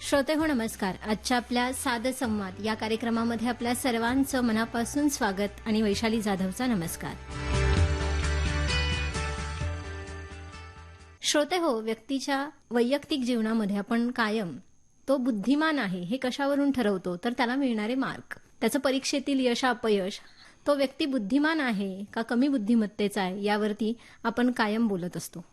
श्रोते हो नमस्कार. आजच्या आपल्या साध संवाद या कार्यक्रमामध्ये आपल्या सर्वांचं मनापासून स्वागत आणि वैशाली जाधवचा नमस्कार. श्रोते हो, व्यक्तीच्या वैयक्तिक जीवनामध्ये आपण कायम तो बुद्धिमान आहे हे कशावरून ठरवतो तर त्याला मिळणारे मार्क, त्याचं परीक्षेतील यश अपयश, तो व्यक्ती बुद्धिमान आहे का कमी बुद्धिमत्तेचा आहे यावरती आपण कायम बोलत असतो.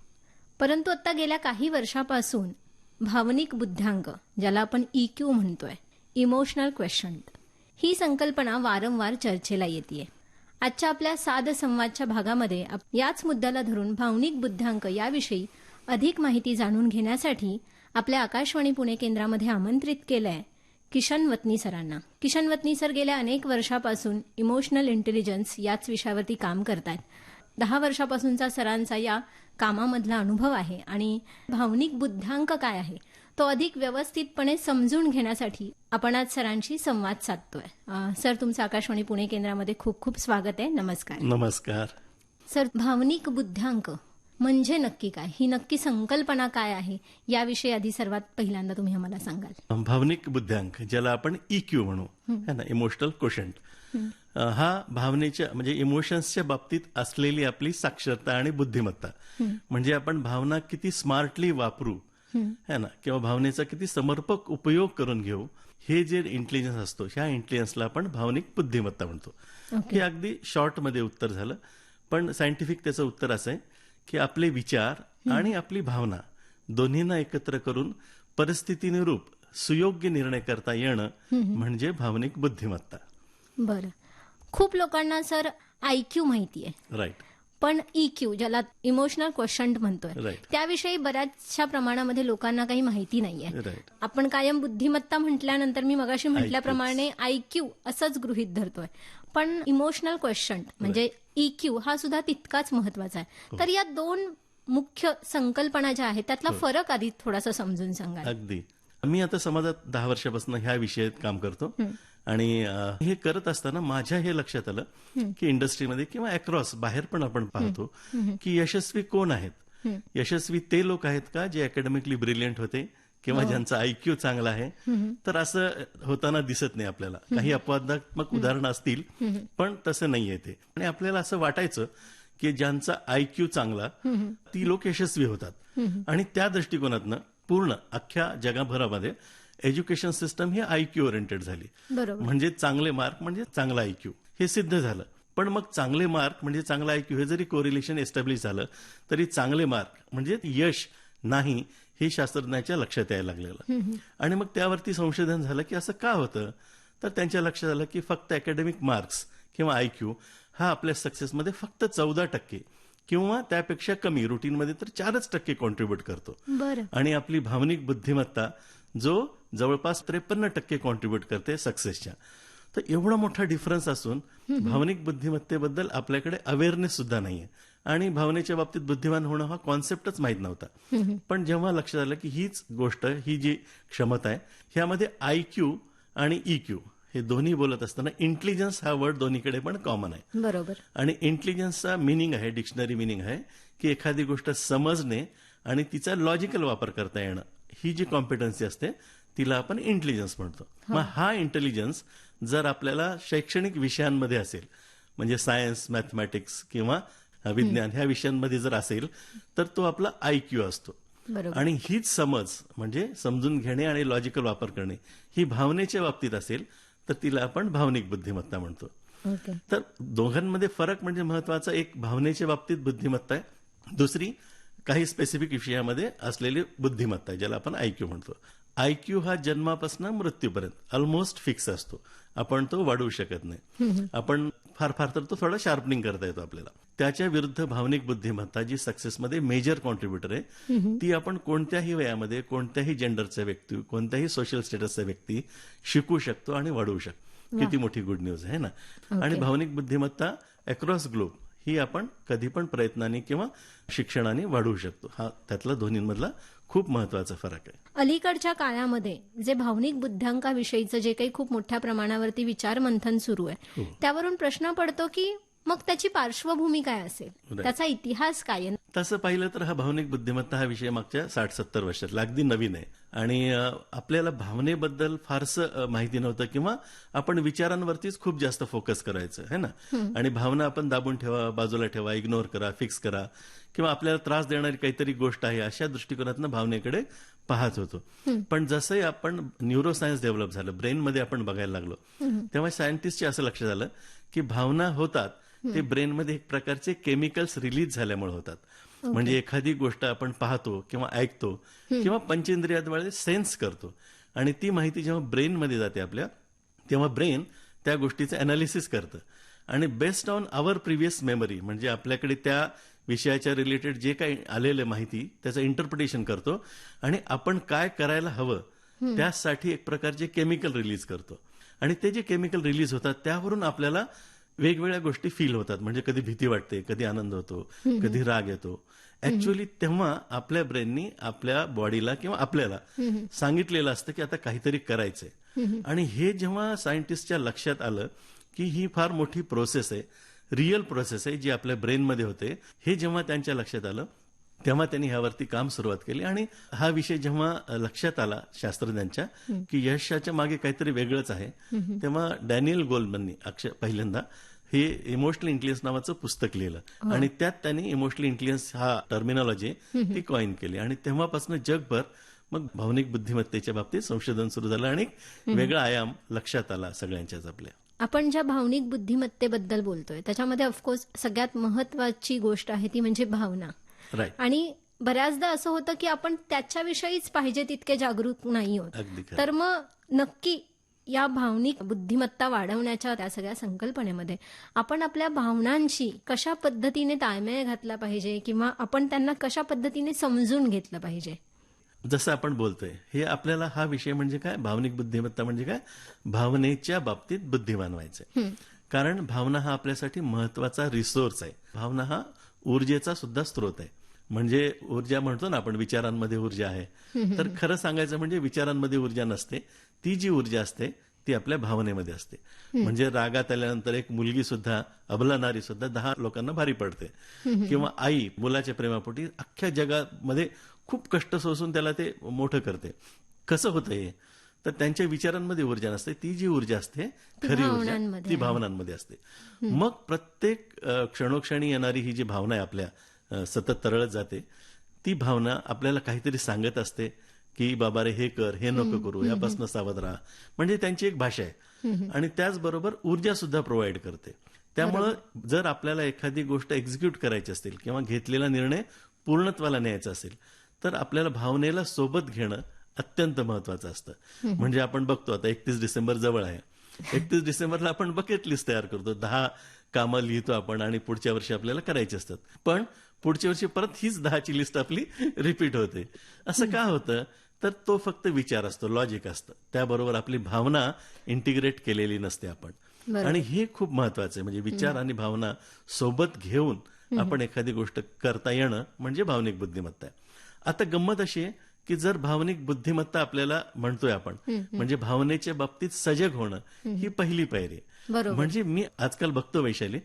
परंतु आता गेल्या काही वर्षापासून भावनिक बुद्ध्यांक, ज्याला आपण EQ म्हणतोय, इमोशनल क्वेशंट, ही संकल्पना वारंवार चर्चेला येतेय. आजच्या आपल्या साध संवादच्या भागामध्ये याच मुद्द्याला धरून भावनिक बुद्ध्यांक याविषयी अधिक माहिती जाणून घेण्यासाठी आपल्या आकाशवाणी पुणे केंद्रामध्ये आमंत्रित केलंय किशन वतनी सरांना. किशन वतनी सर गेल्या अनेक वर्षापासून इमोशनल इंटेलिजन्स याच विषयावरती काम करतायत. 10 वर्षापासूनचा सरांचा या कामामधला अनुभव आहे आणि भावनिक बुद्ध्यांक काय आहे तो अधिक व्यवस्थितपणे समजून घेण्यासाठी आपण आज सरांशी संवाद साधतोय. सर, तुमचं आकाशवाणी पुणे केंद्रामध्ये खूप खूप स्वागत आहे. नमस्कार. नमस्कार. सर, भावनिक बुद्ध्यांक म्हणजे नक्की काय, ही नक्की संकल्पना काय आहे याविषयी आधी सर्वात पहिल्यांदा तुम्ही आम्हाला सांगाल. भावनिक बुद्ध्यांक, ज्याला आपण EQ म्हणू, है ना, इमोशनल क्वोशंट, हा भावनेच्या म्हणजे इमोशन्सच्या बाबतीत असलेली आपली साक्षरता आणि बुद्धिमत्ता. म्हणजे आपण भावना किती स्मार्टली वापरू, है ना, किंवा भावनेचा किती समर्पक उपयोग करून घेऊ, हे जे इंटेलिजन्स असतो, ह्या इंटेलिजन्सला आपण भावनिक बुद्धिमत्ता म्हणतो. हे अगदी शॉर्टमध्ये उत्तर झालं, पण सायंटिफिक त्याचं उत्तर असं आहे की आपले विचार आणि आपली भावना दोन्हींना एकत्र करून परिस्थितीनुरूप सुयोग्य निर्णय करता येणं म्हणजे भावनिक बुद्धिमत्ता. बरं, खूप लोकांना सर IQ माहिती आहे, राईट, पण EQ, ज्याला इमोशनल क्वेशंट म्हणतोय, राईट, त्याविषयी बऱ्याचशा प्रमाणामध्ये लोकांना काही माहिती नाहीये. राईट. आपण कायम बुद्धिमत्ता म्हटल्यानंतर मी मगाशी म्हटल्याप्रमाणे IQ असंच गृहीत धरतोय, पण इमोशनल क्वेशंट म्हणजे EQ हा सुद्धा तितकाच महत्वाचा आहे. तर या दोन मुख्य संकल्पना ज्या आहेत त्यातला फरक आधी थोडासा समजून सांगा. अगदी. मी आता समाजात 10 वर्षापासून ह्या विषयात काम करतो आणि हे करत असताना माझ्या हे लक्षात आलं की इंडस्ट्रीमध्ये किंवा अक्रॉस बाहेर पण आपण पाहतो की यशस्वी कोण आहेत. यशस्वी ते लोक आहेत का जे अकॅडमिकली ब्रिलियंट होते किंवा ज्यांचा IQ चांगला आहे. तर असं होताना दिसत नाही आपल्याला. काही अपवादात्मक उदाहरणं असतील, पण तसं नाहीये ते. आणि आपल्याला असं वाटायचं की ज्यांचा IQ चांगला ती लोक यशस्वी होतात. आणि त्या दृष्टिकोनातनं पूर्ण अख्ख्या जगभरामध्ये एज्युकेशन सिस्टम ही IQ ओरिएंटेड झाली. म्हणजे चांगले मार्क म्हणजे चांगला IQ, हे सिद्ध झालं. पण मग चांगले मार्क म्हणजे चांगला IQ हे जरी कोरिलेशन एस्टॅब्लिश झालं तरी चांगले मार्क म्हणजे यश नाही, हे शास्त्रज्ञांच्या लक्षात यायला लागलेलं. आणि मग त्यावरती संशोधन झालं की असं का होतं. तर त्यांच्या लक्षात आलं की फक्त अकॅडमिक मार्क्स किंवा IQ हा आपल्या सक्सेसमध्ये फक्त 14% किंवा त्यापेक्षा कमी, रुटीनमध्ये तर 4% कॉन्ट्रीब्युट करतो. आणि आपली भावनिक बुद्धिमत्ता जो जवळपास 53% कॉन्ट्रीब्युट करते सक्सेसच्या. तर एवढा मोठा डिफरन्स असून भावनिक बुद्धिमत्तेबद्दल आपल्याकडे अवेअरनेस सुद्धा नाहीये आणि भावनेच्या बाबतीत बुद्धिमान होणं हा कॉन्सेप्टच माहीत नव्हता. पण जेव्हा लक्षात आलं की हीच गोष्ट, ही जी क्षमता आहे, ह्यामध्ये IQ आणि EQ हे दोन्ही बोलत असताना इंटेलिजन्स हा वर्ड दोन्हीकडे पण कॉमन आहे. बरोबर. आणि इंटेलिजन्सचा मिनिंग आहे, डिक्शनरी मिनिंग आहे की एखादी गोष्ट समजणे आणि तिचा लॉजिकल वापर करता येणं, ही जी कॉम्पिटन्सी असते तिला आपण इंटेलिजन्स म्हणतो. मग हा इंटेलिजन्स जर आपल्याला शैक्षणिक विषयांमध्ये असेल, म्हणजे सायन्स, मॅथमॅटिक्स किंवा विज्ञान ह्या विषयांमध्ये जर असेल तर तो आपला IQ असतो. आणि हीच समज म्हणजे समजून घेणे आणि लॉजिकल वापर करणे ही भावनेच्या बाबतीत असेल तर तिला आपण भावनिक बुद्धिमत्ता म्हणतो. तर दोघांमध्ये फरक म्हणजे महत्वाचा, एक भावनेच्या बाबतीत बुद्धिमत्ता आहे, दुसरी काही स्पेसिफिक विषयामध्ये असलेली बुद्धिमत्ता आहे, ज्याला आपण IQ म्हणतो. IQ हा जन्मापासून मृत्यूपर्यंत ऑलमोस्ट फिक्स असतो, आपण तो वाढवू शकत नाही. आपण फार फार तर तो थोडा शार्पनिंग करता येतो आपल्याला. त्याच्या विरुद्ध भावनिक बुद्धिमत्ता जी सक्सेसमध्ये मेजर कॉन्ट्रीब्युटर आहे, ती आपण कोणत्याही वयामध्ये, कोणत्याही जेंडरचा व्यक्ती, कोणत्याही सोशल स्टेटसचा व्यक्ती शिकू शकतो आणि वाढवू शकतो. किती मोठी गुड न्यूज आहे ना. आणि भावनिक बुद्धिमत्ता अक्रॉस ग्लोब ही आपण कधी पण प्रयत्नाने किंवा शिक्षणाने वाढवू शकतो. हा त्यातला दोन्हींमधला खूप महत्वाचा फरक आहे. अलीकडच्या काळामध्ये जे भावनिक बुद्ध्यांकाविषयीचं जे काही खूप मोठ्या प्रमाणावरती विचार मंथन सुरू आहे, त्यावरून प्रश्न पडतो की मग त्याची पार्श्वभूमी काय असेल, Right. त्याचा इतिहास काय आहे? तसं पाहिलं तर हा भावनिक बुद्धिमत्ता हा विषय मागच्या 60-70 वर्षातला अगदी नवीन आहे आणि आपल्याला भावनेबद्दल फारसं माहिती नव्हतं किंवा आपण विचारांवरतीच खूप जास्त फोकस करायचं है ना. आणि भावना आपण दाबून ठेवा, बाजूला ठेवा, इग्नोर करा, फिक्स करा किंवा आपल्याला त्रास देणारी काहीतरी गोष्ट आहे अशा दृष्टिकोनातनं भावनेकडे पाहत होतो. पण जसंही आपण न्यूरोसायन्स डेव्हलप झालं, ब्रेनमध्ये आपण बघायला लागलो, तेव्हा सायंटिस्टचे असं लक्षात आलं की भावना होतात ते ब्रेनमध्ये एक प्रकारचे केमिकल्स रिलीज झाल्यामुळे होतात. म्हणजे एखादी गोष्ट आपण पाहतो किंवा ऐकतो किंवा पंचेंद्रियाद्वारे सेन्स करतो आणि ती माहिती जेव्हा ब्रेनमध्ये जाते आपल्या, तेव्हा ब्रेन त्या गोष्टीचं अनालिसिस करतं आणि based on our previous memory म्हणजे आपल्याकडे त्या विषयाच्या रिलेटेड जे काही आलेलं माहिती त्याचं इंटरप्रिटेशन करतो आणि आपण काय करायला हवं त्यासाठी एक प्रकारचे केमिकल रिलीज करतो आणि ते जे केमिकल रिलीज होतात त्यावरून आपल्याला वेगवेगळ्या गोष्टी फील होतात. म्हणजे कधी भीती वाटते, कधी आनंद होतो, कधी राग येतो. ऍक्च्युअली तेव्हा आपल्या ब्रेननी आपल्या बॉडीला किंवा आपल्याला सांगितलेलं असतं की आता काहीतरी करायचंय. आणि हे जेव्हा सायंटिस्टच्या लक्षात आलं की ही फार मोठी प्रोसेस आहे, रिअल प्रोसेस आहे जी आपल्या ब्रेनमध्ये होते, हे जेव्हा त्यांच्या लक्षात आलं तेव्हा त्यांनी ह्यावरती काम सुरुवात केली. आणि हा विषय जेव्हा लक्षात आला शास्त्रज्ञांच्या की यशाच्या मागे काहीतरी वेगळंच आहे, तेव्हा डॅनियल गोलमननी पहिल्यांदा हे इमोशनल इंटेलिजन्स नावाचं पुस्तक लिहिलं आणि त्यात त्यांनी इमोशनल इंटेलिजन्स हा टर्मिनॉलॉजी ती कॉइन केली आणि तेव्हापासून जगभर मग भावनिक बुद्धिमत्तेच्या बाबतीत संशोधन सुरू झालं आणि वेगळा आयाम लक्षात आला सगळ्यांच्याच आपल्या. आपण ज्या भावनिक बुद्धिमत्तेबद्दल बोलतोय त्याच्यामध्ये ऑफकोर्स सगळ्यात महत्वाची गोष्ट आहे ती म्हणजे भावना. राईट. आणि बऱ्याचदा असं होतं की आपण त्याच्याविषयीच पाहिजे तितके जागरूक नाही होत. अगदी खरं. तर मग नक्की या भावनिक बुद्धिमत्ता वाढवण्याच्या त्या सगळ्या संकल्पनेमध्ये आपण आपल्या भावनांशी कशा पद्धतीने ताळमेळ घातला पाहिजे किंवा आपण त्यांना कशा पद्धतीने समजून घेतलं पाहिजे? जसं आपण बोलतोय हे आपल्याला हा विषय म्हणजे काय, भावनिक बुद्धिमत्ता म्हणजे काय, भावनेच्या बाबतीत बुद्धिमान व्हायचंय. कारण भावना हा आपल्यासाठी महत्वाचा रिसोर्स आहे. भावना हा ऊर्जेचा सुद्धा स्रोत आहे. म्हणजे ऊर्जा म्हणतो ना आपण, विचारांमध्ये ऊर्जा आहे, तर खरं सांगायचं म्हणजे विचारांमध्ये ऊर्जा नसते. ती जी ऊर्जा असते ती आपल्या भावनेमध्ये असते. म्हणजे रागात आल्यानंतर एक मुलगी सुद्धा, अबला नारी सुद्धा 10 लोकांना भारी पडते किंवा आई मुलाच्या प्रेमापोटी अख्ख्या जगामध्ये खूप कष्ट सोसून त्याला ते मोठं करते. कसं होतं हे, तर त्यांच्या विचारांमध्ये ऊर्जा नसते. ती जी ऊर्जा असते खरी ऊर्जा ती भावनांमध्ये असते. मग प्रत्येक क्षणोक्षणी येणारी ही जी भावना आहे आपल्या सतत तरळत जाते, ती भावना आपल्याला काहीतरी सांगत असते की बाबा रे हे कर, हे नको करू, यापासून सावध राहा. म्हणजे त्यांची एक भाषा आहे आणि त्याचबरोबर ऊर्जा सुद्धा प्रोव्हाइड करते. त्यामुळं जर आपल्याला एखादी गोष्ट एक्झिक्यूट करायची असेल किंवा घेतलेला निर्णय पूर्णत्वाला न्यायचा असेल तर आपल्याला भावनेला सोबत घेणं अत्यंत महत्वाचं असतं. म्हणजे आपण बघतो आता 31 डिसेंबर जवळ आहे. 31 डिसेंबरला आपण बकेट लिस्ट तयार करतो, 10 कामं लिहितो आपण आणि पुढच्या वर्षी आपल्याला करायची असतात. पण पुढच्या वर्षी परत हीच 10ची लिस्ट आपली रिपीट होते. असं का होतं, तर तो फक्त विचार असतो, लॉजिक असतं, त्याबरोबर आपली भावना इंटिग्रेट केलेली नसते आपण. आणि हे खूप महत्वाचं आहे. म्हणजे विचार आणि भावना सोबत घेऊन आपण एखादी गोष्ट करता येणं म्हणजे भावनिक बुद्धिमत्ता आहे. आता गंमत अशी आहे की जर भावनिक बुद्धिमत्ता आपल्याला म्हणतोय आपण, म्हणजे भावनेच्या बाबतीत सजग होणं ही पहिली पायरी आहे. म्हणजे मी आजकाल बघतो वैशाली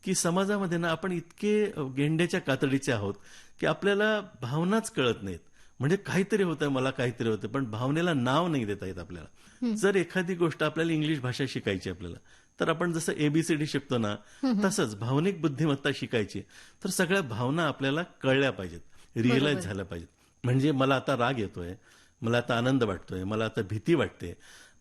की समाजामध्ये ना आपण इतके गेंड्याच्या कातडीचे आहोत की आपल्याला भावनाच कळत नाहीत. म्हणजे काहीतरी होतं, मला काहीतरी होतं, पण भावनेला नाव नाही देता येत आपल्याला. जर एखादी गोष्ट आपल्याला इंग्लिश भाषा शिकायची आपल्याला, तर आपण जसं ABCD शिकतो ना, तसंच भावनिक बुद्धिमत्ता शिकायची तर सगळ्या भावना आपल्याला कळल्या पाहिजेत, रिअलाइज झाल्या पाहिजेत. म्हणजे मला आता राग येतोय, मला आता आनंद वाटतोय, मला आता भीती वाटते,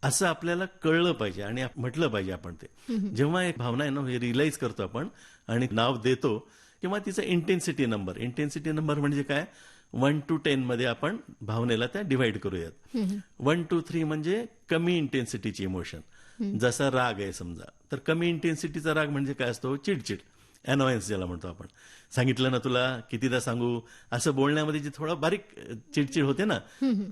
असं आपल्याला कळलं पाहिजे आणि म्हटलं पाहिजे आपण ते. जेव्हा एक भावना आहे ना हे रिअलाइज करतो आपण आणि नाव देतो किंवा तिचा इंटेन्सिटी नंबर म्हणजे काय, 1 to 10 मध्ये आपण भावनेला त्या डिव्हाइड करूयात. 1 to 3 म्हणजे कमी इंटेन्सिटीची इमोशन. जसा राग आहे समजा, तर कमी इंटेन्सिटीचा राग म्हणजे काय असतो, चिडचिड, अनॉयन्स ज्याला म्हणतो आपण. सांगितलं ना तुला, कितीदा सांगू, असं बोलण्यामध्ये जे थोडा बारीक चिडचिड होते ना,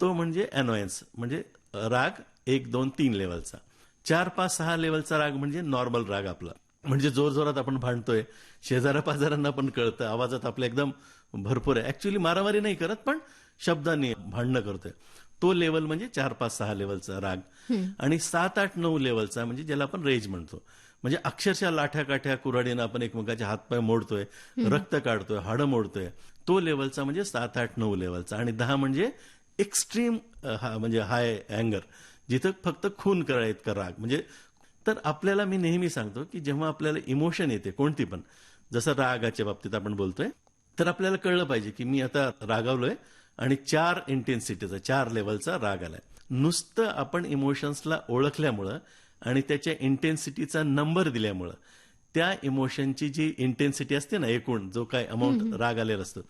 तो म्हणजे अनॉयन्स. म्हणजे राग 1, 2, 3 लेवलचा. 4, 5, 6 लेवलचा राग म्हणजे नॉर्मल राग आपला. म्हणजे जोरजोरात आपण भांडतोय, शेजारा पाजारांना पण कळतं, आवाजात आपल्या एकदम भरपूर आहे. ऍक्च्युली मारामारी नाही करत पण शब्दांनी भांडणं करतोय, तो लेवल म्हणजे 4, 5, 6 लेवलचा राग. आणि 7, 8, 9 लेवलचा म्हणजे ज्याला आपण रेज म्हणतो, म्हणजे अक्षरशः लाठ्या काठ्या कुऱ्हाडीनं आपण एकमेकाचे हातपाय मोडतोय, रक्त काढतोय, हाडं मोडतोय, तो लेवलचा म्हणजे 7, 8, 9 लेवलचा. आणि 10 म्हणजे एक्स्ट्रीम म्हणजे हाय अँगर, जिथं फक्त खून करा इतका राग. म्हणजे तर आपल्याला मी नेहमी सांगतो की जेव्हा आपल्याला इमोशन येते कोणती पण, जसं रागाच्या बाबतीत आपण बोलतोय, तर आपल्याला कळलं पाहिजे की मी आता रागावलोय आणि 4 इंटेन्सिटीचा 4 लेवलचा राग आलाय. नुसतं आपण इमोशन्सला ओळखल्यामुळं आणि त्याच्या इंटेन्सिटीचा नंबर दिल्यामुळं त्या इमोशनची जी इंटेन्सिटी असते ना, एकूण जो काय अमाऊंट राग आलेला असतो,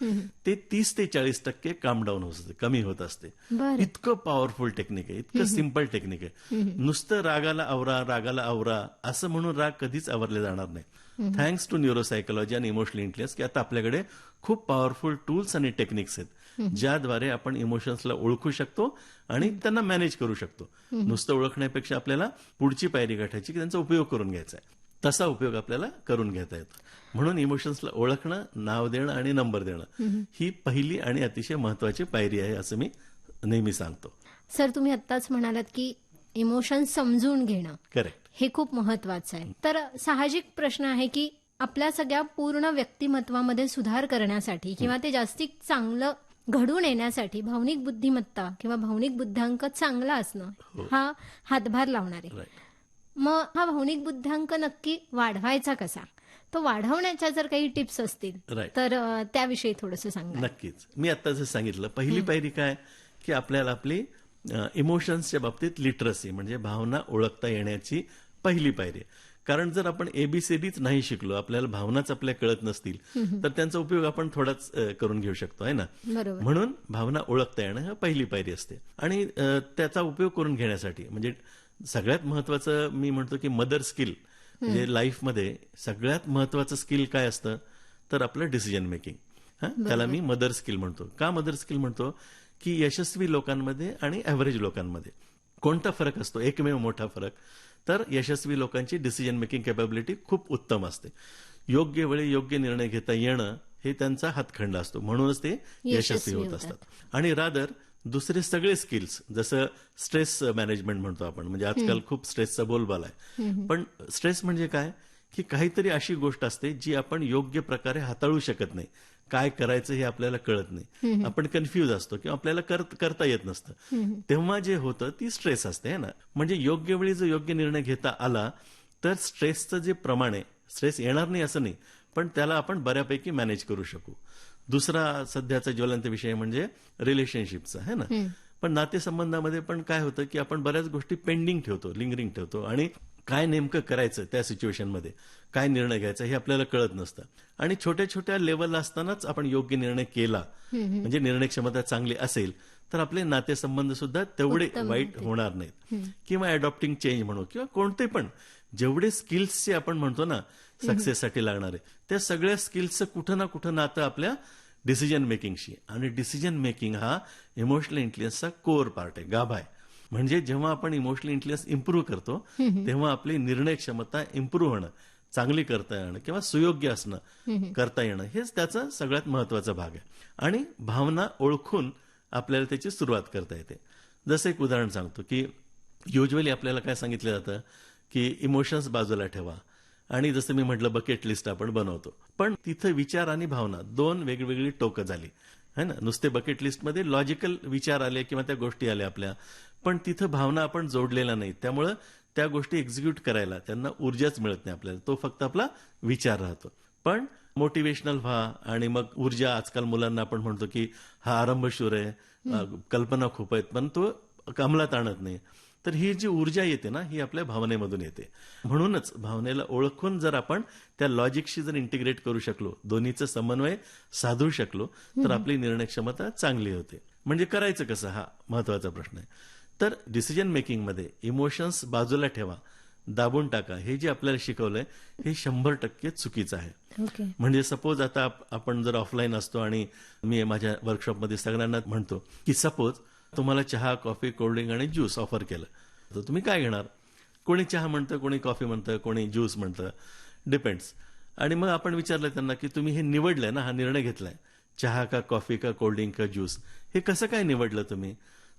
ते 30 ते 40% काम डाऊन होत असते, कमी होत असते. बरं. इतकं पॉवरफुल टेक्निक आहे, इतकं सिम्पल टेक्निक आहे. नुसतं रागाला आवरा असं म्हणून राग कधीच आवरले जाणार नाही. थँक्स टू न्यूरोसायकोलॉजी आणि इमोशनल इंटेलिजन्स की आता आपल्याकडे खूप पॉवरफुल टूल्स आणि टेक्निक्स आहेत, ज्याद्वारे आपण इमोशन्सला ओळखू शकतो आणि त्यांना मॅनेज करू शकतो. नुसतं ओळखण्यापेक्षा आपल्याला पुढची पायरी गाठायची की त्यांचा उपयोग करून घ्यायचा आहे. तसा उपयोग आपल्याला करून घेता येतो. म्हणून इमोशन्सला ओळखणं, नाव देणं आणि नंबर देणं ही पहिली आणि अतिशय महत्वाची पायरी आहे असं मी नेहमी सांगतो. सर, तुम्ही आत्ताच म्हणालात की इमोशन समजून घेणं करेक्ट. हे खूप महत्वाचं आहे. तर साहजिक प्रश्न आहे की आपल्या सगळ्या पूर्ण व्यक्तिमत्वामध्ये सुधार करण्यासाठी किंवा ते जास्तीत चांगलं घडून येण्यासाठी भावनिक बुद्धिमत्ता किंवा भावनिक बुद्ध्यांक चांगला असणं हा हातभार लावणार आहे. राईट. मग हा भावनिक बुद्ध्यांक नक्की वाढवायचा कसा? तो वाढवण्याच्या जर काही टिप्स असतील Right. तर त्याविषयी थोडंसं सांगा. नक्कीच. मी आता जसं सांगितलं, पहिली पायरी काय की आपल्याला आपली इमोशन्सच्या बाबतीत लिटरसी म्हणजे भावना ओळखता येण्याची पहिली पायरी आहे. कारण जर आपण एबीसीडीच नाही शिकलो, आपल्याला भावनाच आपल्या कळत नसतील, तर त्यांचा उपयोग आपण थोडाच करून घेऊ शकतो, आहे ना. बरोबर. म्हणून भावना ओळखता येणं ही पहिली पायरी असते. आणि त्याचा उपयोग करून घेण्यासाठी म्हणजे सगळ्यात महत्वाचं मी म्हणतो की मदर स्किल, म्हणजे लाईफमध्ये सगळ्यात महत्वाचं स्किल काय असतं तर आपलं डिसिजन मेकिंग. त्याला मी मदर स्किल म्हणतो. का मदर स्किल म्हणतो की यशस्वी लोकांमध्ये आणि ॲव्हरेज लोकांमध्ये कोणता फरक असतो? एकमेव मोठा फरक तर यशस्वी लोकांची डिसिजन मेकिंग कॅपॅबिलिटी खूप उत्तम असते. योग्य वेळी योग्य निर्णय घेता येणं हे त्यांचा हातखंड असतो, म्हणूनच ते यशस्वी होत असतात. आणि रादर दुसरे सगळे स्किल्स जसं स्ट्रेस मॅनेजमेंट म्हणतो आपण, म्हणजे आजकाल खूप स्ट्रेसचा बोलबाला आहे. पण स्ट्रेस म्हणजे काय की काहीतरी अशी गोष्ट असते जी आपण योग्य प्रकारे हाताळू शकत नाही. काय करायचं हे आपल्याला कळत नाही, आपण कन्फ्यूज असतो किंवा आपल्याला करता येत नसतं. तेव्हा जे होतं ती स्ट्रेस असते, है ना. म्हणजे योग्य वेळी जर योग्य निर्णय घेता आला तर स्ट्रेसचं जे प्रमाण आहे, स्ट्रेस येणार नाही असं नाही, पण त्याला आपण बऱ्यापैकी मॅनेज करू शकू. दुसरा सध्याचा ज्वलंत विषय म्हणजे रिलेशनशिपचा, है ना. पण नातेसंबंधामध्ये पण काय होतं की आपण बऱ्याच गोष्टी पेंडिंग ठेवतो, लिंगरिंग ठेवतो आणि काय नेमकं करायचं त्या सिच्युएशनमध्ये, काय निर्णय घ्यायचा हे आपल्याला कळत नसतं. आणि छोट्या छोट्या लेवलला असतानाच आपण योग्य निर्णय केला म्हणजे निर्णय क्षमता चांगली असेल तर आपले नातेसंबंध सुद्धा तेवढे वाईट होणार नाहीत. किंवा अडॉप्टिंग चेंज म्हणू किंवा कोणते पण जेवढे स्किल्सचे आपण म्हणतो ना सक्सेससाठी लागणारे, त्या सगळ्या स्किल्सचं कुठं ना कुठं नातं आपल्या डिसिजन मेकिंगशी. आणि डिसिजन मेकिंग हा इमोशनल इंटेलिजन्सचा कोर पार्ट आहे, गाभा आहे. म्हणजे जेव्हा आपण इमोशनल इंटेलिजन्स इम्प्रूव्ह करतो तेव्हा आपली निर्णय क्षमता इम्प्रूव्ह होणं, चांगली करता येणं किंवा सुयोग्य असणं, करता येणं हेच त्याचा सगळ्यात महत्वाचा भाग आहे. आणि भावना ओळखून आपल्याला त्याची सुरुवात करता येते. जसं एक उदाहरण सांगतो की युजली आपल्याला काय सांगितलं जातं की इमोशन्स बाजूला ठेवा आणि जसं मी म्हटलं बकेट लिस्ट आपण बनवतो, पण तिथं विचार आणि भावना दोन वेगवेगळी टोकं झाली, है ना. नुसते बकेट लिस्टमध्ये लॉजिकल विचार आले किंवा त्या गोष्टी आल्या आपल्या, पण तिथं भावना आपण जोडलेला नाही, त्यामुळं त्या गोष्टी एक्झिक्यूट करायला त्यांना ऊर्जाच मिळत नाही आपल्याला, तो फक्त आपला विचार राहतो. पण मोटिवेशनल व्हा आणि मग ऊर्जा, आजकाल मुलांना आपण म्हणतो की हा आरंभशूर आहे, कल्पना खूप आहेत, पण तो अंमलात आणत नाही. तर ही जी ऊर्जा येते ना ही आपल्या भावनेमधून येते. म्हणूनच भावनेला ओळखून जर आपण त्या लॉजिकशी जर इंटिग्रेट करू शकलो, दोन्हीचं समन्वय साधू शकलो तर आपली निर्णय क्षमता चांगली होते. म्हणजे करायचं कसं हा महत्वाचा प्रश्न आहे. तर डिसिजन मेकिंगमध्ये इमोशन्स बाजूला ठेवा, दाबून टाका, हे जे आपल्याला शिकवलंय हे 100% चुकीचं आहे. म्हणजे सपोज आता आपण जर ऑफलाईन असतो आणि मी माझ्या वर्कशॉपमध्ये सगळ्यांना म्हणतो की सपोज तुम्हाला चहा, कॉफी, कोल्ड्रिंक आणि ज्यूस ऑफर केलं तर तुम्ही काय घेणार? कोणी चहा म्हणतं, कोणी कॉफी म्हणतं, कोणी ज्यूस म्हणतं, डिपेंड्स. आणि मग आपण विचारलं त्यांना की तुम्ही हे निवडलंय ना, हा निर्णय घेतलाय, चहा का कॉफी का कोल्ड्रिंक का ज्यूस, हे कसं काय निवडलं तुम्ही?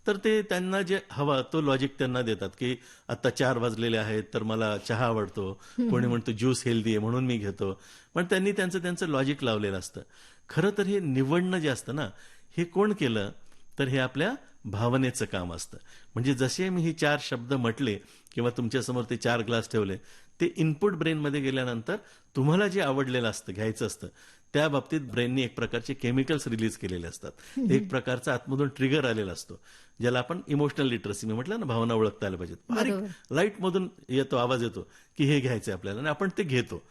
तर ते त्यांना जे हवा तो लॉजिक त्यांना देतात की आता 4 वाजलेले आहेत तर मला चहा आवडतो, कोणी म्हणतो ज्यूस हेल्दी आहे म्हणून मी घेतो. पण त्यांनी त्यांचं लॉजिक लावलेलं असतं. खरं तर हे निवडणं जे असतं ना, हे कोण केलं तर हे आपल्या भावनेचं काम असतं. म्हणजे जसे मी हे 4 शब्द म्हटले किंवा तुमच्यासमोर ते 4 ग्लास ठेवले, ते इनपुट ब्रेनमध्ये गेल्यानंतर तुम्हाला जे आवडलेलं असतं, घ्यायचं असतं, त्या बाबतीत ब्रेननी एक प्रकारचे केमिकल्स रिलीज केलेले असतात. एक प्रकारचा आतमधून ट्रिगर आलेला असतो, ज्याला आपण इमोशनल लिटरसी मी म्हटलं ना, भावना ओळखता आल्या पाहिजेत. बारीक लाईटमधून येतो, आवाज येतो की हे घ्यायचंय आपल्याला आणि आपण ते घेतो.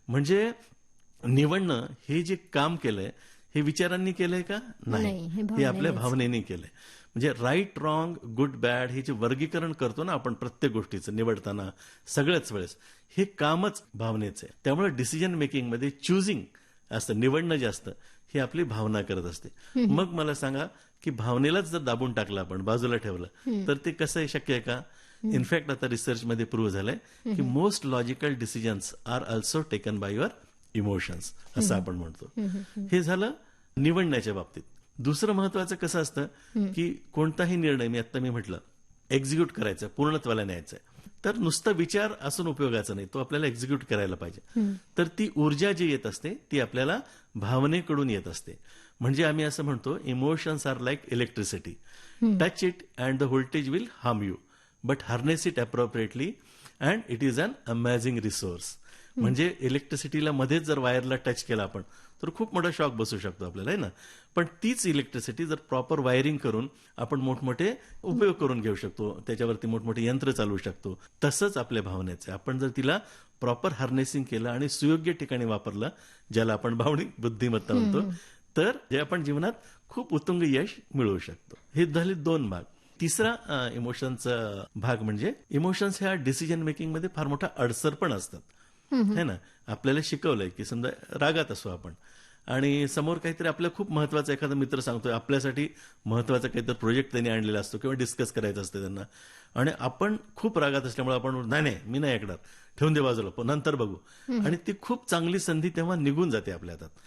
म्हणजे निवडणं हे जे काम केलंय हे विचारांनी केलंय का? नाही, हे आपल्या भावनेने केलंय. म्हणजे राईट, रॉंग, गुड, बॅड हे जे वर्गीकरण करतो ना आपण प्रत्येक गोष्टीचं निवडताना सगळ्याच वेळेस, हे कामच भावनेचं आहे. त्यामुळे डिसिजन मेकिंग मध्ये चुजिंग असतं, निवडणं जे असतं हे आपली भावना करत असते. मग मला सांगा की भावनेलाच जर दाबून टाकलं आपण, बाजूला ठेवलं, तर ते कसं आहे, शक्य आहे का? इनफॅक्ट आता रिसर्चमध्ये प्रूव्ह झालंय की most logical decisions are also taken by your emotions, असं आपण म्हणतो. हे झालं निवडण्याच्या बाबतीत. दुसरं महत्वाचं कसं असतं की कोणताही निर्णय मी म्हटलं एक्झिक्यूट करायचा, पूर्णत्वाला न्यायचा आहे, तर नुसता विचार असून उपयोगाचा नाही, तो आपल्याला एक्झिक्यूट करायला पाहिजे. तर ती ऊर्जा जी येत असते ती आपल्याला भावनेकडून येत असते. म्हणजे आम्ही असं म्हणतो emotions are like electricity, touch it and the voltage will harm you, but harness it appropriately and it is an amazing resource. म्हणजे इलेक्ट्रिसिटीला मध्येच जर वायरला टच केला आपण तर खूप मोठा शॉक बसू शकतो आपल्याला, आहे ना. पण तीच इलेक्ट्रिसिटी जर प्रॉपर वायरिंग करून आपण मोठमोठे उपयोग करून घेऊ शकतो, त्याच्यावरती मोठमोठे यंत्र चालवू शकतो. तसंच आपल्या भावनेचं आपण जर तिला प्रॉपर हार्नेसिंग केलं आणि सुयोग्य ठिकाणी वापरलं, ज्याला आपण भावनिक बुद्धिमत्ता म्हणतो, तर जे आपण जीवनात खूप उत्तुंग यश मिळवू शकतो. हे झाले 2 भाग. तिसरा इमोशनचा भाग म्हणजे इमोशन्स ह्या डिसिजन मेकिंग मध्ये फार मोठा अडसर पण असतात, है ना. आपल्याला शिकवलंय की समजा रागात असो आपण आणि समोर काहीतरी आपल्याला खूप महत्वाचा एखादा मित्र सांगतोय, आपल्यासाठी महत्वाचा काहीतरी प्रोजेक्ट त्यांनी आणलेला असतो किंवा डिस्कस करायचं असतं त्यांना, आणि आपण खूप रागात असल्यामुळे आपण नाही मी नाही ऐकणार, ठेवून दे बाजूला, नंतर बघू, आणि ती खूप चांगली संधी तेव्हा निघून जाते आपल्या हातात.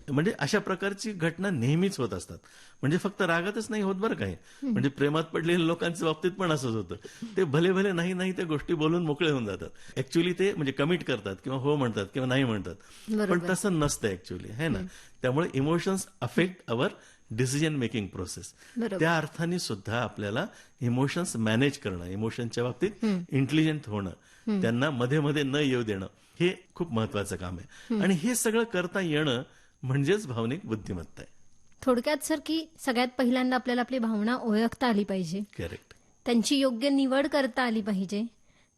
म्हणजे अशा प्रकारची घटना नेहमीच होत असतात. म्हणजे फक्त रागातच नाही होत बरं काय, म्हणजे प्रेमात पडलेल्या लोकांच्या बाबतीत पण असंच होतं. ते भले नाही त्या गोष्टी बोलून मोकळे होऊन जातात. ऍक्च्युली ते म्हणजे कमिट करतात किंवा हो म्हणतात किंवा नाही म्हणतात, पण तसं नसतं ऍक्च्युली, है ना. त्यामुळे emotions affect our decision making process. त्या अर्थाने सुद्धा आपल्याला इमोशन्स मॅनेज करणं, इमोशनच्या बाबतीत इंटेलिजंट होणं, त्यांना मध्ये मध्ये न येऊ देणं, हे खूप महत्वाचं काम आहे. आणि हे सगळं करता येणं म्हणजेच भावनिक बुद्धिमत्ता आहे. थोडक्यात सर की सगळ्यात पहिल्यांदा आपल्याला आपली भावना ओळखता आली पाहिजे, करेक्ट, त्यांची योग्य निवड करता आली पाहिजे,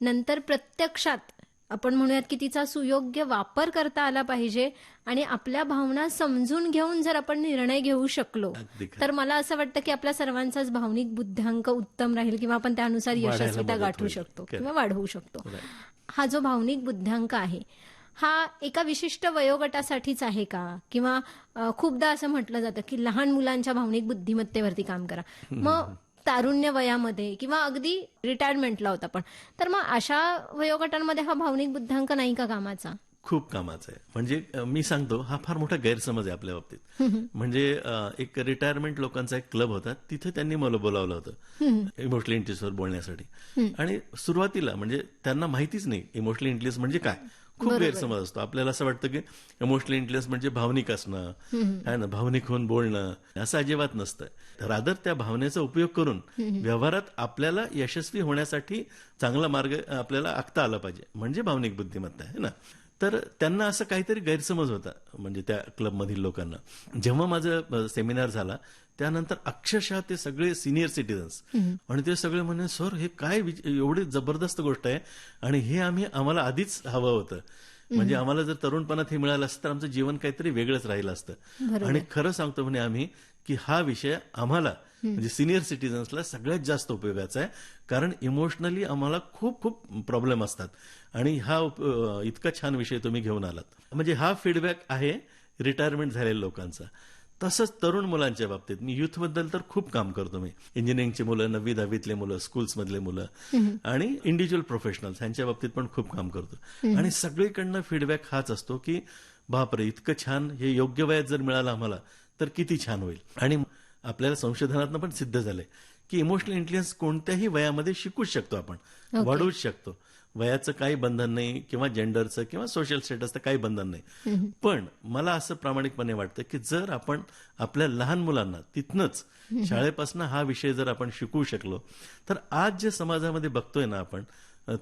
नंतर प्रत्यक्षात आपण म्हणूयात की तिचा सुयोग्य वापर करता आला पाहिजे, आणि आपल्या भावना समजून घेऊन जर आपण निर्णय घेऊ शकलो तर मला असं वाटतं की आपल्या सर्वांचाच भावनिक बुद्ध्यांक उत्तम राहील किंवा आपण त्यानुसार यशस्वीता गाठवू शकतो किंवा वाढवू शकतो. हा जो भावनिक बुद्ध्यांक आहे हा एका विशिष्ट वयोगटासाठीच आहे का, किंवा खूपदा असं म्हटलं जातं की लहान मुलांच्या भावनिक बुद्धिमत्तेवरती काम करा, मग तारुण्य वयामध्ये किंवा अगदी रिटायरमेंटला होता पण, तर मग अशा वयोगटांमध्ये हा भावनिक बुद्ध्यांक नाही का कामाचा? खूप कामाचं आहे. म्हणजे मी सांगतो, हा फार मोठा गैरसमज आहे आपल्या बाबतीत. म्हणजे एक रिटायरमेंट लोकांचा एक क्लब होता, तिथे त्यांनी मला बोलावलं होतं इमोशनल इंटेलिजन्सवर बोलण्यासाठी. आणि सुरुवातीला म्हणजे त्यांना माहितीच नाही इमोशनल इंटेलिजन्स म्हणजे काय. खूप गैरसमज असतो, आपल्याला असं वाटतं की इमोशनल इंटेलिजन्स म्हणजे भावनिक असणं, आहे ना, भावनिक होऊन बोलणं, असं अजिबात नसतं. रादर त्या भावनेचा उपयोग करून व्यवहारात आपल्याला यशस्वी होण्यासाठी चांगला मार्ग आपल्याला आखता आला पाहिजे, म्हणजे भावनिक बुद्धिमत्ता आहे ना. तर त्यांना असं काहीतरी गैरसमज होता, म्हणजे त्या क्लबमधील लोकांना. जेव्हा माझं सेमिनार झाला त्यानंतर अक्षरशः ते सगळे सिनियर सिटीजन्स आणि ते सगळे म्हणे, सर हे काय एवढी जबरदस्त गोष्ट आहे आणि हे आम्हाला आधीच हवं होतं. म्हणजे आम्हाला जर तरुणपणात हे मिळालं असतं तर आमचं जीवन काहीतरी वेगळंच राहिलं असतं. आणि खरं सांगतो म्हणे आम्ही की हा विषय आम्हाला म्हणजे सिनियर सिटीजन्सला सगळ्यात जास्त उपयोगाचा आहे, कारण इमोशनली आम्हाला खूप खूप प्रॉब्लेम असतात आणि हा इतका छान विषय तुम्ही घेऊन आलात. म्हणजे हा फीडबॅक आहे रिटायरमेंट झालेल्या लोकांचा. तसंच तरुण मुलांच्या बाबतीत मी युथबद्दल तर खूप काम करतो. मी इंजिनिअरिंगची मुलं, 9वी 10वीतले मुलं, स्कूल्समधले मुलं आणि इंडिव्हिज्युअल प्रोफेशनल्स ह्यांच्या बाबतीत पण खूप काम करतो. आणि सगळीकडनं फीडबॅक हाच असतो की बापरे इतकं छान, हे योग्य वयात जर मिळालं आम्हाला तर किती छान होईल. आणि आपल्याला संशोधनातनं पण सिद्ध झालंय की इमोशनल इंटेलिजन्स कोणत्याही वयामध्ये शिकूच शकतो आपण, वाढवूच शकतो. वयाचं काही बंधन नाही किंवा जेंडरचं किंवा सोशल स्टेटसचं काही बंधन नाही. पण मला असं प्रामाणिकपणे वाटतं की जर आपण आपल्या लहान मुलांना तिथनंच शाळेपासून हा विषय जर आपण शिकवू शकलो, तर आज जे समाजामध्ये बघतोय ना आपण,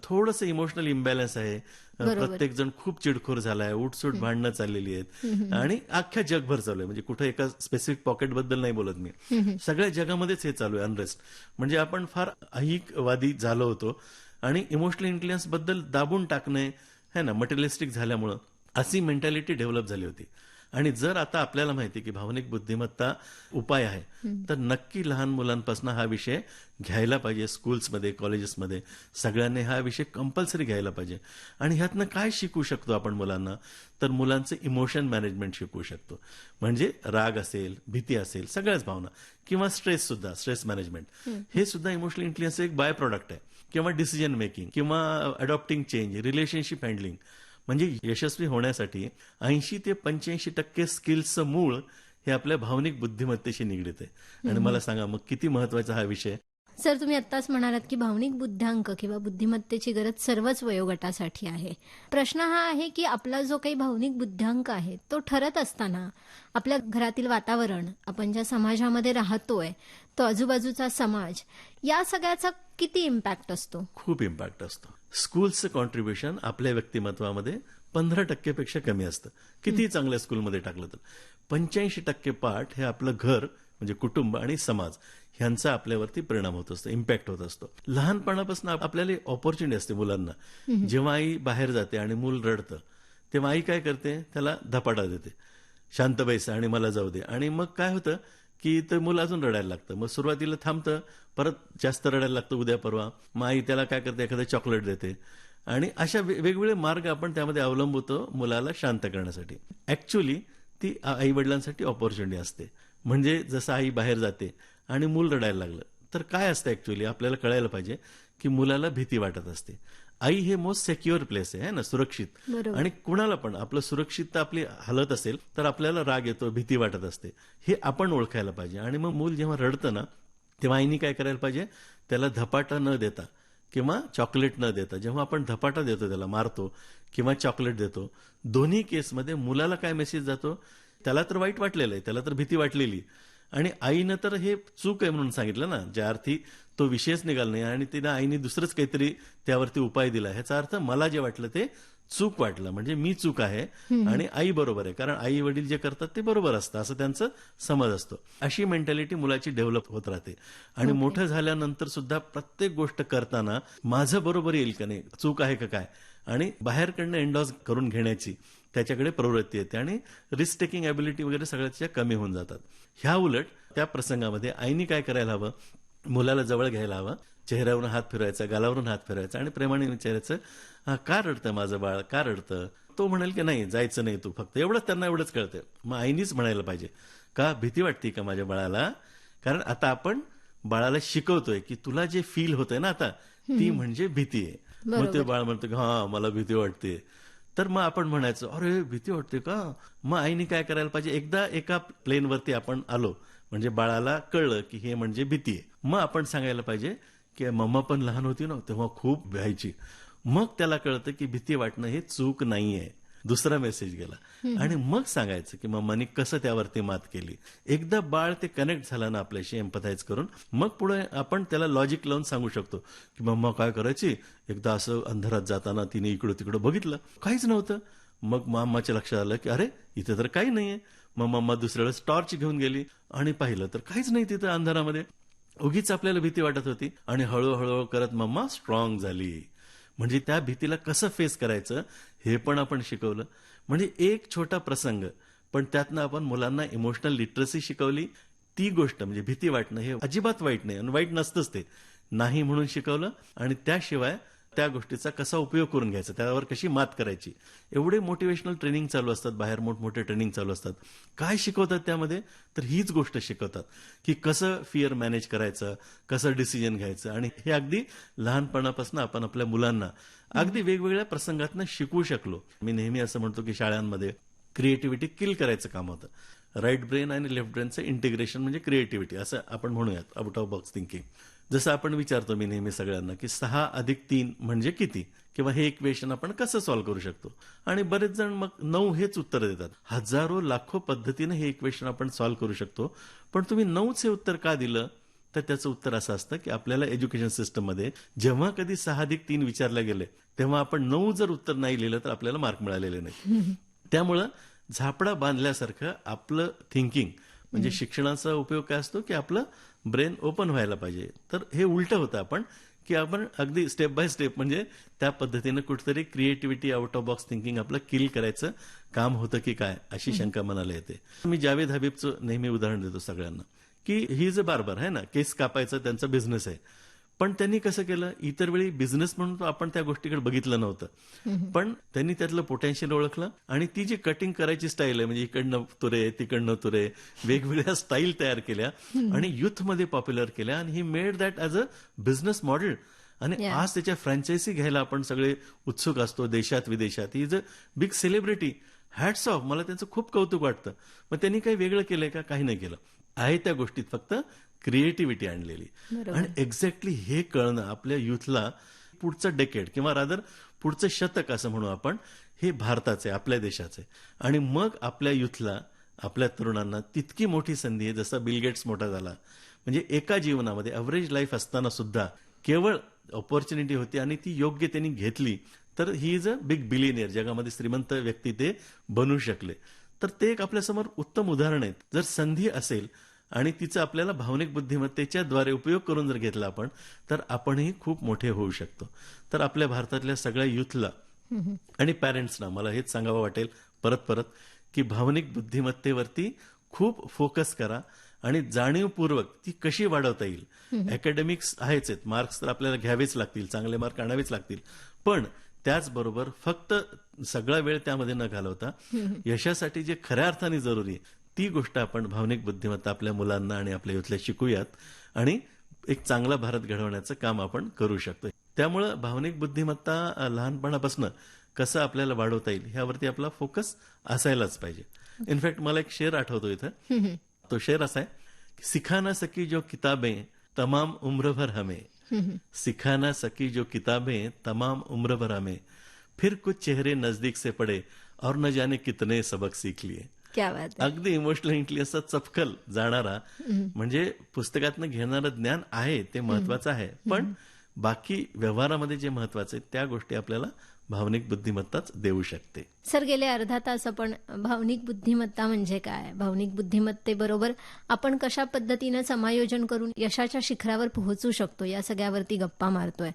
थोडंसं इमोशनल इम्बॅलन्स आहे, प्रत्येक जण खूप चिडखोर झालाय, उठसूट भांडणं चाललेली आहेत आणि अख्ख्या जगभर चालू आहे. म्हणजे कुठे एका स्पेसिफिक पॉकेटबद्दल नाही बोलत मी, सगळ्या जगामध्येच हे चालू आहे अनरेस्ट. म्हणजे आपण फार अहिकवादी झालो होतो आणि इमोशनल इंटेलिजन्स बद्दल दाबून टाकणे है ना, मटेरियलिस्टिक झाल्यामुळं अशी मेंटॅलिटी डेव्हलप झाली होती. आणि जर आता आपल्याला माहिती की भावनिक बुद्धिमत्ता उपाय आहे, तर नक्की लहान मुलांपासून हा विषय घ्यायला पाहिजे. स्कूल्समध्ये, कॉलेजेसमध्ये सगळ्यांनी हा विषय कंपल्सरी घ्यायला पाहिजे. आणि ह्यातनं काय शिकू शकतो आपण मुलांना, तर मुलांचं इमोशन मॅनेजमेंट शिकवू शकतो. म्हणजे राग असेल, भीती असेल, सगळ्याच भावना किंवा स्ट्रेस मॅनेजमेंट, हे सुद्धा इमोशनल इंटेलिजन्सचं एक बाय प्रॉडक्ट आहे. किंवा डिसिजन मेकिंग किंवा अडॉप्टिंग चेंज, रिलेशनशिप हँडलिंग. म्हणजे यशस्वी होण्यासाठी 80 ते 85% स्किल्सचं मूळ हे आपल्या भावनिक बुद्धिमत्तेशी निगडीत आहे. आणि मला सांगा मग किती महत्वाचा हा विषय. सर, तुम्ही आत्ताच म्हणालात की भावनिक बुद्ध्यांक किंवा बुद्धिमत्तेची गरज सर्वच वयोगटासाठी आहे. प्रश्न हा आहे की आपला जो काही भावनिक बुद्ध्यांक आहे तो ठरत असताना आपल्या घरातील वातावरण, आपण ज्या समाजामध्ये राहतोय, तो आजूबाजूचा समाज, या सगळ्याचा किती इम्पॅक्ट असतो? खूप इम्पॅक्ट असतो. स्कूलचं कॉन्ट्रीब्युशन आपल्या व्यक्तिमत्वामध्ये 15% पेक्षा कमी असतं. किती चांगल्या स्कूलमध्ये टाकलं तर 85% पार्ट हे आपलं घर म्हणजे कुटुंब आणि समाज ह्यांचा आपल्यावरती परिणाम होत असतो, इम्पॅक्ट होत असतो. लहानपणापासून आपल्याला ऑपॉर्च्युनिटी असते मुलांना. जेव्हा आई बाहेर जाते आणि मूल रडतं, तेव्हा आई काय करते, त्याला धपाटा देते, शांत बैस आणि मला जाऊ दे. आणि मग काय होतं की ते मूल अजून रडायला लागतं. मग सुरुवातीला थांबतं, परत जास्त रडायला लागतं उद्या परवा. मग आई त्याला काय करते, एखादं चॉकलेट देते. आणि अशा वेगवेगळे मार्ग आपण त्यामध्ये अवलंबवतो मुलाला शांत करण्यासाठी. ऍक्च्युली ती आई वडिलांसाठी ऑपॉर्च्युनिटी असते. म्हणजे जसं आई बाहेर जाते आणि मूल रडायला लागलं, तर काय असतं ऍक्च्युली आपल्याला कळायला पाहिजे की मुलाला भीती वाटत असते. आई हे मोस्ट सेक्युअर प्लेस आहे ना, सुरक्षित. आणि कुणाला पण आपलं सुरक्षितता आपली हलत असेल तर आपल्याला राग येतो, भीती वाटत असते. हे आपण ओळखायला पाहिजे. आणि मग मूल जेव्हा रडतं ना, तेव्हा आईनी काय करायला पाहिजे, त्याला धपाटा न देता किंवा चॉकलेट न देता, जेव्हा आपण धपाटा देतो, त्याला मारतो किंवा चॉकलेट देतो, दोन्ही केसमध्ये मुलाला काय मेसेज जातो, त्याला तर वाईट वाटलेलं आहे, त्याला तर भीती वाटलेली, आणि आईनं तर हे चूक आहे म्हणून सांगितलं ना, ज्या अर्थी तो विषयच निघाला नाही आणि तिनं आईने दुसरंच काहीतरी त्यावरती उपाय दिला. ह्याचा अर्थ मला जे वाटलं ते चूक वाटलं, म्हणजे मी चूक आहे आणि आई बरोबर आहे, कारण आई वडील जे करतात ते बरोबर असतं असं त्यांचं समज असतो. अशी मेंटॅलिटी मुलाची डेव्हलप होत राहते. आणि मोठं झाल्यानंतर सुद्धा प्रत्येक गोष्ट करताना माझं बरोबर येईल का नाही, चूक आहे का काय, आणि बाहेरकडनं एंडॉज करून घेण्याची त्याच्याकडे प्रवृत्ती येते आणि रिस्क टेकिंग ॲबिलिटी वगैरे सगळ्याच्या कमी होऊन जातात. ह्या उलट त्या प्रसंगामध्ये आईनी काय करायला हवं, मुलाला जवळ घ्यायला हवं, चेहऱ्यावरून हात फिरवायचा, गालावरून हात फिरवायचा आणि प्रेमाने विचारायचं, का रडतं माझं बाळ, का रडतं. तो म्हणेल की नाही, जायचं नाही तू, फक्त एवढंच, त्यांना एवढंच कळतं. मग आईनीच म्हणायला पाहिजे, का भीती वाटते का माझ्या बाळाला, कारण आता आपण बाळाला शिकवतोय की तुला जे फील होतंय ना आता, ती म्हणजे भीती आहे. मग ते बाळ म्हणतं की हा मला भीती वाटते. तर मग आपण म्हणायचं, अरे भीती वाटते का. मग आईने काय करायला पाहिजे, एकदा एका प्लेनवरती आपण आलो म्हणजे बाळाला कळलं की हे म्हणजे भीती आहे, मग आपण सांगायला पाहिजे की मम्मा पण लहान होती ना तेव्हा खूप भ्यायची. मग त्याला कळतं की भीती वाटणं हे चूक नाहीये. दुसरा मेसेज गेला. आणि मग सांगायचं की मम्मानी कसं त्यावरती मात केली. एकदा बाळ ते कनेक्ट झालं ना आपल्याशी एम्पथाइज करून, मग पुढे आपण त्याला लॉजिक लावून सांगू शकतो की मम्मा काय करायची, एकदा असं अंधारात जाताना तिने इकडं तिकडं बघितलं, काहीच नव्हतं. मग मम्माच्या लक्षात आलं की अरे इथे तर काही नाहीये. मग मम्मा दुसऱ्या वेळेस टॉर्च घेऊन गेली आणि पाहिलं तर काहीच नाही तिथं अंधारामध्ये. उगीच आपल्याला भीती वाटत होती आणि हळूहळू करत मम्मा स्ट्रॉंग झाली. म्हणजे त्या भीतीला कसं फेस करायचं हे पण आपण शिकवलं. म्हणजे एक छोटा प्रसंग, पण त्यातनं आपण मुलांना इमोशनल लिटरसी शिकवली. ती गोष्ट म्हणजे भीती वाटणं हे अजिबात वाईट नाही आणि वाईट नसतंच ते, नाही म्हणून शिकवलं. आणि त्याशिवाय त्या गोष्टीचा कसा उपयोग करून घ्यायचा, त्यावर कशी मात करायची. एवढे मोटिवेशनल ट्रेनिंग चालू असतात, बाहेर मोठमोठे ट्रेनिंग चालू असतात. काय शिकवतात त्यामध्ये, तर हीच गोष्ट शिकवतात की कसं फिअर मॅनेज करायचं, कसं डिसिजन घ्यायचं. आणि हे अगदी लहानपणापासून आपण आपल्या मुलांना अगदी वेगवेगळ्या प्रसंगातनं शिकवू शकलो. मी नेहमी असं म्हणतो की शाळांमध्ये क्रिएटिव्हिटी किल करायचं काम होतं. राईट ब्रेन आणि लेफ्ट ब्रेनचं इंटिग्रेशन म्हणजे क्रिएटिव्हिटी असं आपण म्हणूयात, आउट ऑफ बॉक्स थिंकिंग. जसं आपण विचारतो मी नेहमी सगळ्यांना की 6+3 म्हणजे किती, किंवा हे इक्वेशन आपण कसं सॉल्व्ह करू शकतो, आणि बरेच जण मग 9 हेच उत्तर देतात. हजारो लाखो पद्धतीने हे इक्वेशन आपण सॉल्व्ह करू शकतो, पण तुम्ही 9च हे उत्तर का दिलं, तर त्याचं उत्तर असं असतं की आपल्याला एज्युकेशन सिस्टममध्ये जेव्हा कधी 6+3 विचारले गेले तेव्हा आपण 9 जर उत्तर नाही लिहिलं तर आपल्याला मार्क मिळालेले नाही. त्यामुळं झापडा बांधल्यासारखं आपलं थिंकिंग म्हणजे शिक्षणाचा उपयोग काय असतो की आपलं ब्रेन ओपन व्हायला पाहिजे. तर हे उलटं होतं आपण की आपण अगदी स्टेप बाय स्टेप म्हणजे त्या पद्धतीनं कुठेतरी creativity, out of box thinking आपलं किल करायचं काम होतं की काय अशी शंका मनाला येते. मी जावेद हबीबचं नेहमी उदाहरण देतो सगळ्यांना की ही इज अ बार्बर आहे ना, केस कापायचं त्यांचा बिझनेस आहे. पण त्यांनी कसं केलं, इतर वेळी बिझनेस म्हणून आपण त्या गोष्टीकडे बघितलं नव्हतं, पण त्यांनी त्यातलं पोटेन्शियल ओळखलं आणि ती जी कटिंग करायची स्टाईल आहे म्हणजे इकडनं तुरे तिकडनं तुरे वेगवेगळ्या स्टाईल तयार केल्या आणि युथमध्ये पॉप्युलर केल्या आणि he made that as a business model. आणि आज त्याच्या फ्रँचायझी घ्यायला आपण सगळे उत्सुक असतो देशात विदेशात. He is a big celebrity. Hats off, मला त्यांचं खूप कौतुक वाटतं. मग त्यांनी काही वेगळं केलंय का? काही नाही केलं आहे. त्या गोष्टीत फक्त क्रिएटिव्हिटी आणलेली. आणि एक्झॅक्टली हे कळणं आपल्या युथला पुढचं डेकेड किंवा रादर पुढचं शतक असं म्हणू आपण, हे भारताचे आपल्या देशाचे. आणि मग आपल्या युथला, आपल्या तरुणांना तितकी मोठी संधी आहे जसा बिल गेट्स मोठा झाला. म्हणजे एका जीवनामध्ये अव्हरेज लाईफ असताना सुद्धा केवळ ऑपॉर्च्युनिटी होती आणि ती योग्य त्यांनी घेतली तर he is a big billionaire, जगामध्ये श्रीमंत व्यक्ती ते बनू शकले. तर ते एक आपल्यासमोर उत्तम उदाहरण आहेत. जर संधी असेल आणि तिचा आपल्याला भावनिक बुद्धिमत्तेच्या द्वारे उपयोग करून जर घेतला आपण तर आपणही खूप मोठे होऊ शकतो. तर आपल्या भारतातल्या सगळ्या युथला आणि पॅरेंट्सना मला हेच सांगावं वाटेल परत परत की भावनिक बुद्धिमत्तेवरती खूप फोकस करा आणि जाणीवपूर्वक ती कशी वाढवता येईल. अकॅडमिक्स आहेच आहेत, मार्क्स तर आपल्याला घ्यावेच लागतील, चांगले मार्क आणावेच लागतील, पण त्याचबरोबर फक्त सगळा वेळ त्यामध्ये न घालवता यशासाठी जे खऱ्या अर्थाने जरुरी आहे ती गोष्ट आपण भावनिक बुद्धिमत्ता आपल्या मुलांना आणि आपल्या युथला शिकूयात आणि एक चांगला भारत घडवण्याचं काम आपण करू शकतो. त्यामुळं भावनिक बुद्धिमत्ता लहानपणापासून कसं आपल्याला वाढवता येईल ह्यावरती आपला फोकस असायलाच पाहिजे. इनफॅक्ट मला एक शेर आठवतो इथं. तो शेर असा आहे, सिखा ना सकी जो किताबें तमाम उम्र भर हमें, सिखा ना सकी जो किताबें तमाम उम्र भर हमें, फिर कुछ चेहरे नजदीक से पड़े और न जाने कितने सबक सीख लिए. क्या बात आहे. अगदी इमोशनली असा चपखल जाणारा म्हणजे पुस्तकातनं घेणारं ज्ञान आहे ते महत्वाचं आहे, पण बाकी व्यवहारामध्ये जे महत्वाचं आहे त्या गोष्टी आपल्याला भावनिक बुद्धिमत्ताच देऊ शकते. सर, गेले अर्धा तास आपण भावनिक बुद्धिमत्ता म्हणजे काय, भावनिक बुद्धिमत्तेबरोबर आपण कशा पद्धतीनं समायोजन करून यशाच्या शिखरावर पोहोचू शकतो या सगळ्यावरती गप्पा मारतोय.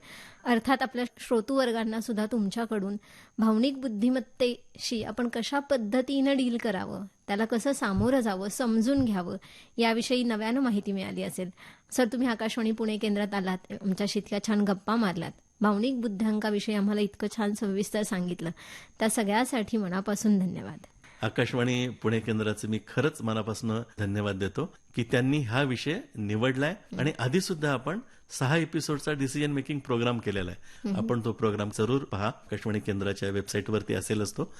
अर्थात आपल्या श्रोतूवर्गांना सुद्धा तुमच्याकडून भावनिक बुद्धिमत्तेशी आपण कशा पद्धतीनं डील करावं, त्याला कसं सामोरं जावं, समजून घ्यावं याविषयी नव्यानं माहिती मिळाली असेल. सर, तुम्ही आकाशवाणी पुणे केंद्रात आलात, आमच्याशी इतक्या छान गप्पा मारल्यात, भावनिक बुद्ध्यांकाविषयी आम्हाला इतकं छान सविस्तर सांगितलं, त्या सगळ्यासाठी मनापासून धन्यवाद. आकाशवाणी पुणे केंद्राचे मी खरंच मनापासून धन्यवाद देतो की त्यांनी हा विषय निवडलाय आणि आधी सुद्धा आपण 6 एपिसोडचा डिसिजन मेकिंग प्रोग्राम केलेला आहे. आपण तो प्रोग्राम जरूर पहा, आकाशवाणी केंद्राच्या वेबसाईटवरती असेलच तो.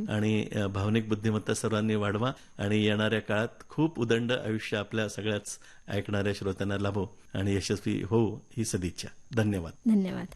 आणि भावनिक बुद्धिमत्ता सर्वांनी वाढवा आणि येणाऱ्या काळात खूप उदंड आयुष्य आपल्या सगळ्याच ऐकणाऱ्या श्रोत्यांना लाभो आणि यशस्वी होऊ ही सदिच्छा. धन्यवाद. धन्यवाद.